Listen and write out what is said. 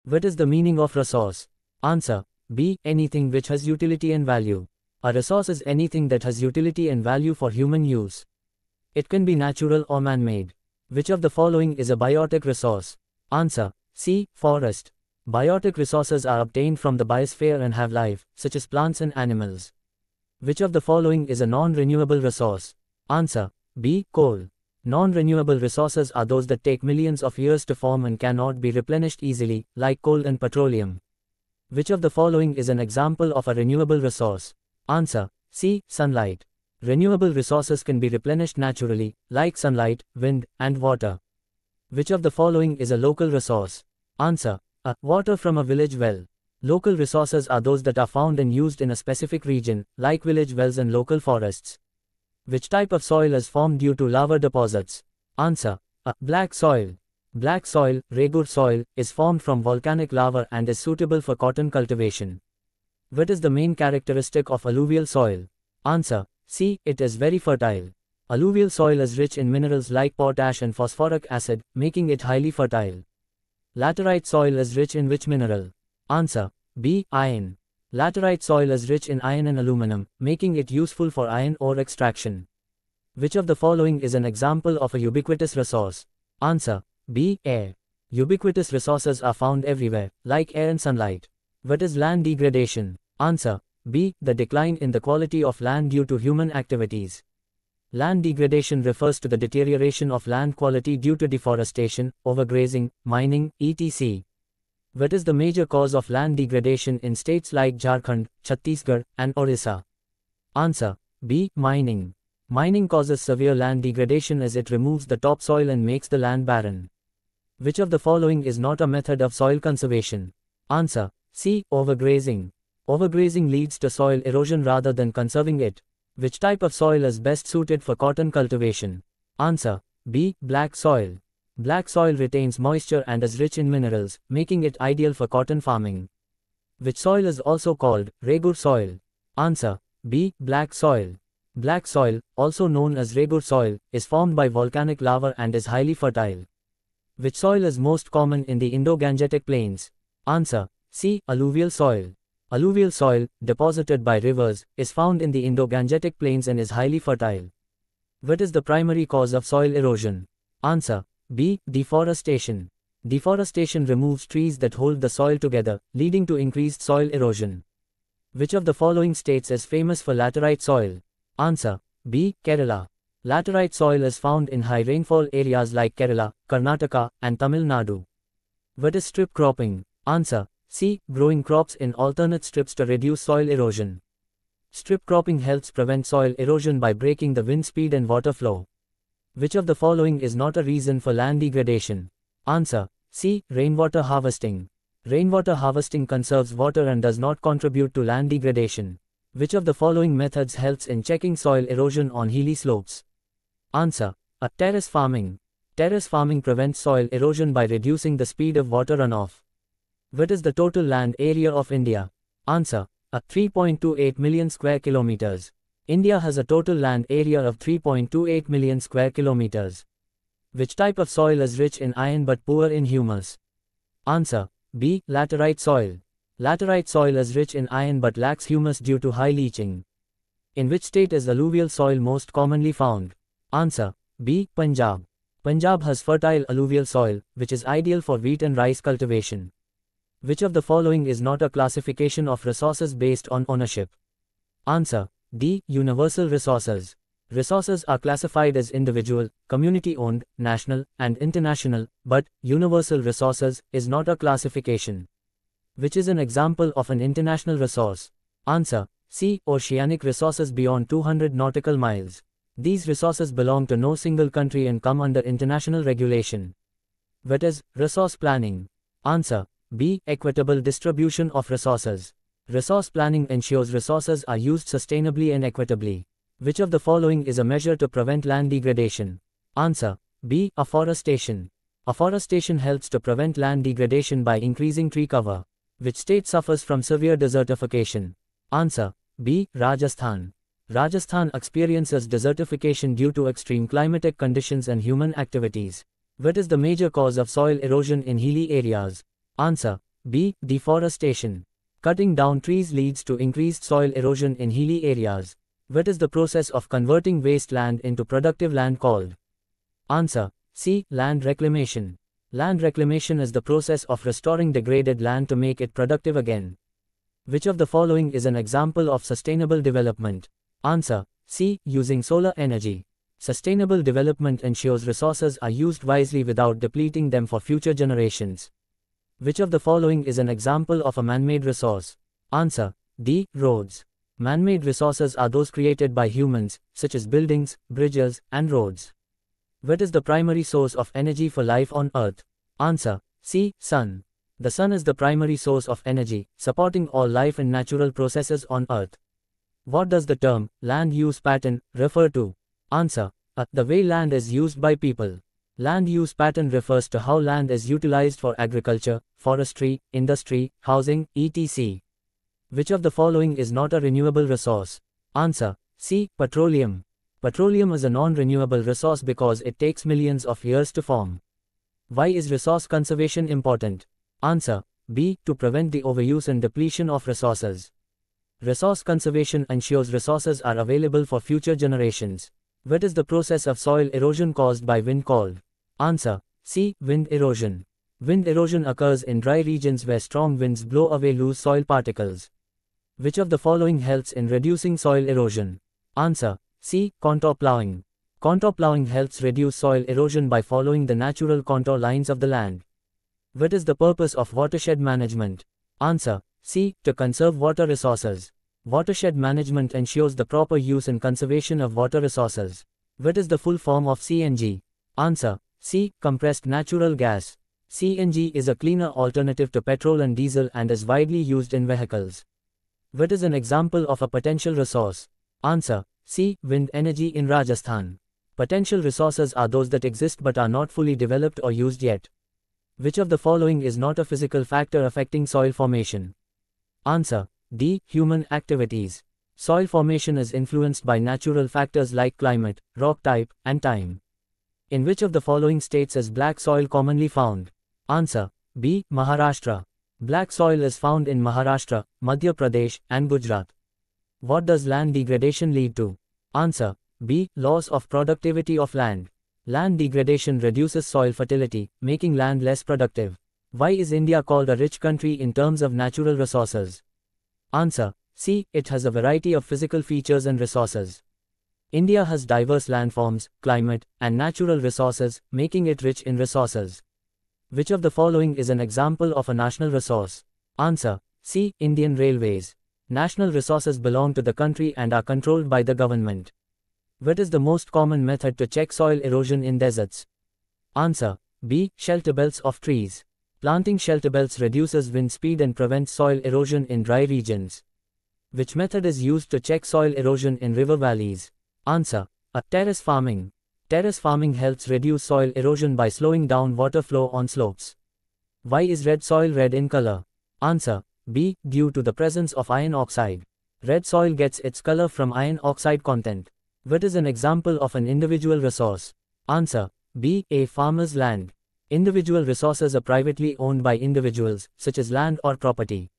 What is the meaning of resource? Answer. B. Anything which has utility and value. A resource is anything that has utility and value for human use. It can be natural or man-made. Which of the following is a biotic resource? Answer. C. Forest. Biotic resources are obtained from the biosphere and have life, such as plants and animals. Which of the following is a non-renewable resource? Answer. B. Coal. Non-renewable resources are those that take millions of years to form and cannot be replenished easily, like coal and petroleum. Which of the following is an example of a renewable resource? Answer. C. Sunlight. Renewable resources can be replenished naturally, like sunlight, wind, and water. Which of the following is a local resource? Answer. A. Water from a village well. Local resources are those that are found and used in a specific region, like village wells and local forests. Which type of soil is formed due to lava deposits? Answer. A. Black soil. Black soil, Regur soil, is formed from volcanic lava and is suitable for cotton cultivation. What is the main characteristic of alluvial soil? Answer. C. It is very fertile. Alluvial soil is rich in minerals like potash and phosphoric acid, making it highly fertile. Laterite soil is rich in which mineral? Answer. B. Iron. Laterite soil is rich in iron and aluminum, making it useful for iron ore extraction. Which of the following is an example of a ubiquitous resource? Answer. B. Air. Ubiquitous resources are found everywhere, like air and sunlight. What is land degradation? Answer. B. The decline in the quality of land due to human activities. Land degradation refers to the deterioration of land quality due to deforestation, overgrazing, mining, etc. What is the major cause of land degradation in states like Jharkhand, Chhattisgarh, and Orissa? Answer. B. Mining. Mining causes severe land degradation as it removes the topsoil and makes the land barren. Which of the following is not a method of soil conservation? Answer. C. Overgrazing. Overgrazing leads to soil erosion rather than conserving it. Which type of soil is best suited for cotton cultivation? Answer. B. Black soil. Black soil retains moisture and is rich in minerals, making it ideal for cotton farming. Which soil is also called Regur soil? Answer. B. Black soil. Black soil, also known as Regur soil, is formed by volcanic lava and is highly fertile. Which soil is most common in the Indo-Gangetic plains? Answer. C. Alluvial soil. Alluvial soil, deposited by rivers, is found in the Indo-Gangetic plains and is highly fertile. What is the primary cause of soil erosion? Answer. B. Deforestation. Deforestation removes trees that hold the soil together, leading to increased soil erosion. Which of the following states is famous for laterite soil? Answer. B. Kerala. Laterite soil is found in high rainfall areas like Kerala, Karnataka, and Tamil Nadu. What is strip cropping? Answer. C. Growing crops in alternate strips to reduce soil erosion. Strip cropping helps prevent soil erosion by breaking the wind speed and water flow. Which of the following is not a reason for land degradation? Answer. C. Rainwater harvesting. Rainwater harvesting conserves water and does not contribute to land degradation. Which of the following methods helps in checking soil erosion on hilly slopes? Answer. A. Terrace farming. Terrace farming prevents soil erosion by reducing the speed of water runoff. What is the total land area of India? Answer. A. 3.28 million square kilometers. India has a total land area of 3.28 million square kilometers. Which type of soil is rich in iron but poor in humus? Answer. B. Laterite soil. Laterite soil is rich in iron but lacks humus due to high leaching. In which state is alluvial soil most commonly found? Answer. B. Punjab. Punjab has fertile alluvial soil, which is ideal for wheat and rice cultivation. Which of the following is not a classification of resources based on ownership? Answer. D. Universal resources. Resources are classified as individual, community-owned, national, and international, but universal resources is not a classification. Which is an example of an international resource? Answer. C. Oceanic resources beyond 200 nautical miles. These resources belong to no single country and come under international regulation. What is resource planning? Answer. B. Equitable distribution of resources. Resource planning ensures resources are used sustainably and equitably. Which of the following is a measure to prevent land degradation? Answer. B. Afforestation. Afforestation helps to prevent land degradation by increasing tree cover. Which state suffers from severe desertification? Answer. B. Rajasthan. Rajasthan experiences desertification due to extreme climatic conditions and human activities. What is the major cause of soil erosion in hilly areas? Answer. B. Deforestation. Cutting down trees leads to increased soil erosion in hilly areas. What is the process of converting waste land into productive land called? Answer. C. Land reclamation. Land reclamation is the process of restoring degraded land to make it productive again. Which of the following is an example of sustainable development? Answer. C. Using solar energy. Sustainable development ensures resources are used wisely without depleting them for future generations. Which of the following is an example of a man-made resource? Answer. D. Roads. Man-made resources are those created by humans, such as buildings, bridges, and roads. What is the primary source of energy for life on Earth? Answer. C. Sun. The sun is the primary source of energy, supporting all life and natural processes on Earth. What does the term, land use pattern, refer to? Answer. The way land is used by people. Land use pattern refers to how land is utilized for agriculture, forestry, industry, housing, etc. Which of the following is not a renewable resource? Answer. C. Petroleum. Petroleum is a non-renewable resource because it takes millions of years to form. Why is resource conservation important? Answer. B. To prevent the overuse and depletion of resources. Resource conservation ensures resources are available for future generations. What is the process of soil erosion caused by wind called? Answer. C. Wind erosion. Wind erosion occurs in dry regions where strong winds blow away loose soil particles. Which of the following helps in reducing soil erosion? Answer. C. Contour plowing. Contour plowing helps reduce soil erosion by following the natural contour lines of the land. What is the purpose of watershed management? Answer. C. To conserve water resources. Watershed management ensures the proper use and conservation of water resources. What is the full form of CNG? Answer. C. Compressed natural gas. CNG is a cleaner alternative to petrol and diesel and is widely used in vehicles. What is an example of a potential resource? Answer. C. Wind energy in Rajasthan. Potential resources are those that exist but are not fully developed or used yet. Which of the following is not a physical factor affecting soil formation? Answer. D. Human activities. Soil formation is influenced by natural factors like climate, rock type, and time. In which of the following states is black soil commonly found? Answer. B. Maharashtra. Black soil is found in Maharashtra, Madhya Pradesh, and Gujarat. What does land degradation lead to? Answer. B. Loss of productivity of land. Land degradation reduces soil fertility, making land less productive. Why is India called a rich country in terms of natural resources? Answer. C. It has a variety of physical features and resources. India has diverse landforms, climate, and natural resources, making it rich in resources. Which of the following is an example of a national resource? Answer. C. Indian Railways. National resources belong to the country and are controlled by the government. What is the most common method to check soil erosion in deserts? Answer. B. Shelter belts of trees. Planting shelter belts reduces wind speed and prevents soil erosion in dry regions. Which method is used to check soil erosion in river valleys? Answer. Terrace farming. Terrace farming helps reduce soil erosion by slowing down water flow on slopes. Why is red soil red in color? Answer. B. Due to the presence of iron oxide. Red soil gets its color from iron oxide content. What is an example of an individual resource? Answer. B. A farmer's land. Individual resources are privately owned by individuals, such as land or property.